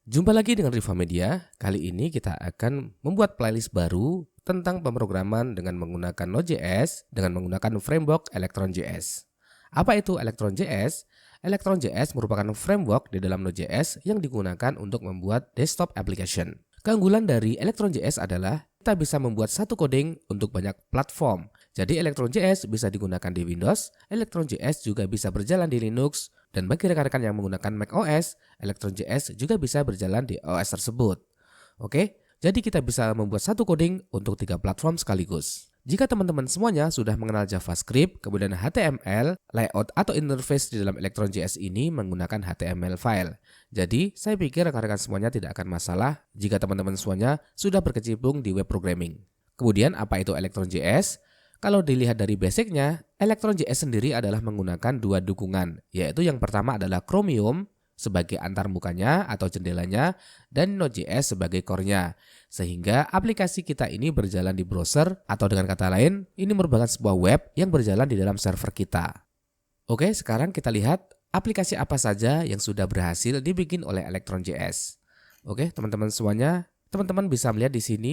Jumpa lagi dengan Riva Media. Kali ini kita akan membuat playlist baru tentang pemrograman dengan menggunakan Node.js dengan menggunakan framework Electron.js. Apa itu Electron.js? Electron.js merupakan framework di dalam Node.js yang digunakan untuk membuat desktop application. Keunggulan dari Electron.js adalah kita bisa membuat satu coding untuk banyak platform. Jadi Electron.js bisa digunakan di Windows, Electron.js juga bisa berjalan di Linux, dan bagi rekan-rekan yang menggunakan macOS, Electron.js juga bisa berjalan di OS tersebut. Oke, jadi kita bisa membuat satu coding untuk 3 platform sekaligus. Jika teman-teman semuanya sudah mengenal JavaScript, kemudian HTML, layout atau interface di dalam Electron.js ini menggunakan HTML file. Jadi, saya pikir rekan-rekan semuanya tidak akan masalah jika teman-teman semuanya sudah berkecimpung di web programming. Kemudian, apa itu Electron.js? Kalau dilihat dari basicnya, Electron.js sendiri adalah menggunakan 2 dukungan, yaitu yang pertama adalah Chromium sebagai antarmukanya atau jendelanya, dan Node.js sebagai core-nya. Sehingga aplikasi kita ini berjalan di browser, atau dengan kata lain, ini merupakan sebuah web yang berjalan di dalam server kita. Oke, sekarang kita lihat aplikasi apa saja yang sudah berhasil dibikin oleh Electron.js. Oke, teman-teman semuanya, teman-teman bisa melihat di sini.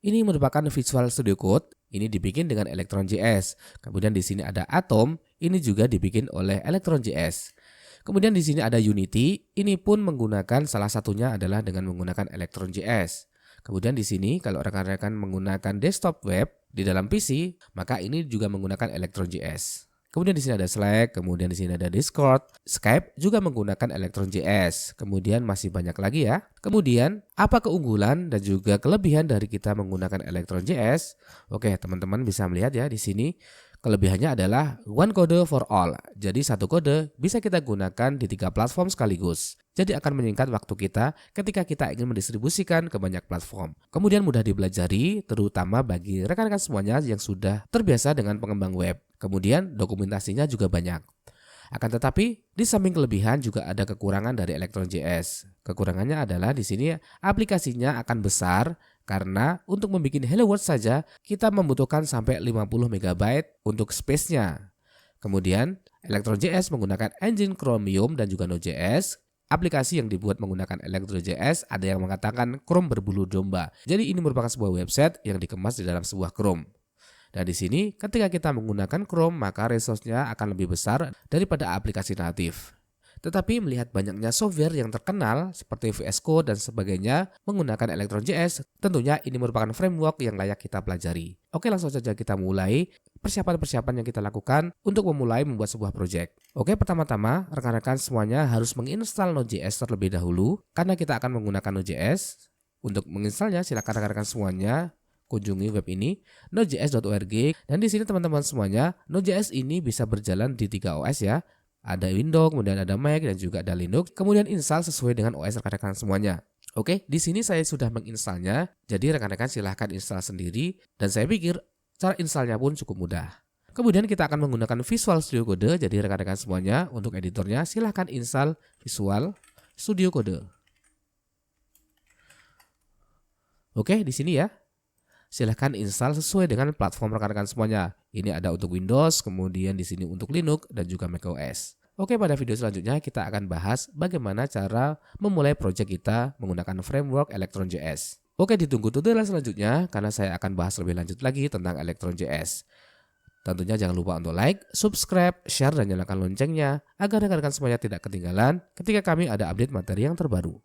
Ini merupakan Visual Studio Code, ini dibikin dengan Electron.js. Kemudian di sini ada Atom, ini juga dibikin oleh Electron.js. Kemudian di sini ada Unity, ini pun menggunakan salah satunya adalah dengan menggunakan Electron.js. Kemudian di sini kalau rekan-rekan menggunakan desktop web di dalam PC, maka ini juga menggunakan Electron.js. Kemudian di sini ada Slack, kemudian di sini ada Discord, Skype juga menggunakan Electron.js. Kemudian masih banyak lagi ya. Kemudian apa keunggulan dan juga kelebihan dari kita menggunakan Electron.js? Oke, teman-teman bisa melihat ya di sini. Kelebihannya adalah one code for all. Jadi satu kode bisa kita gunakan di 3 platform sekaligus. Jadi akan menyingkat waktu kita ketika kita ingin mendistribusikan ke banyak platform. Kemudian mudah dipelajari, terutama bagi rekan-rekan semuanya yang sudah terbiasa dengan pengembang web. Kemudian dokumentasinya juga banyak. Akan tetapi, di samping kelebihan juga ada kekurangan dari Electron.js. Kekurangannya adalah di sini aplikasinya akan besar karena untuk membuat Hello World saja kita membutuhkan sampai 50 MB untuk space-nya. Kemudian, Electron.js menggunakan engine Chromium dan juga Node.js. Aplikasi yang dibuat menggunakan Electron.js ada yang mengatakan Chrome berbulu domba. Jadi ini merupakan sebuah website yang dikemas di dalam sebuah Chrome. Dan di sini ketika kita menggunakan Chrome maka resource-nya akan lebih besar daripada aplikasi natif. Tetapi melihat banyaknya software yang terkenal seperti VS Code dan sebagainya menggunakan Electron.js, tentunya ini merupakan framework yang layak kita pelajari. Oke, langsung saja kita mulai persiapan-persiapan yang kita lakukan untuk memulai membuat sebuah project. Oke, pertama-tama rekan-rekan semuanya harus menginstal Node.js terlebih dahulu karena kita akan menggunakan Node.js. Untuk menginstalnya silakan rekan-rekan semuanya kunjungi web ini nodejs.org, dan di sini teman-teman semuanya Node.js ini bisa berjalan di 3 OS ya. Ada Windows, kemudian ada Mac dan juga ada Linux. Kemudian install sesuai dengan OS rekan-rekan semuanya. Oke, di sini saya sudah menginstalnya. Jadi rekan-rekan silahkan install sendiri dan saya pikir cara installnya pun cukup mudah. Kemudian kita akan menggunakan Visual Studio Code. Jadi rekan-rekan semuanya untuk editornya silahkan install Visual Studio Code. Oke, di sini ya. Silahkan install sesuai dengan platform rekan-rekan semuanya. Ini ada untuk Windows, kemudian di sini untuk Linux dan juga macOS. Oke, pada video selanjutnya kita akan bahas bagaimana cara memulai project kita menggunakan framework Electron.js. Oke, ditunggu tutorial selanjutnya karena saya akan bahas lebih lanjut lagi tentang Electron.js. Tentunya jangan lupa untuk like, subscribe, share dan nyalakan loncengnya agar rekan-rekan semuanya tidak ketinggalan ketika kami ada update materi yang terbaru.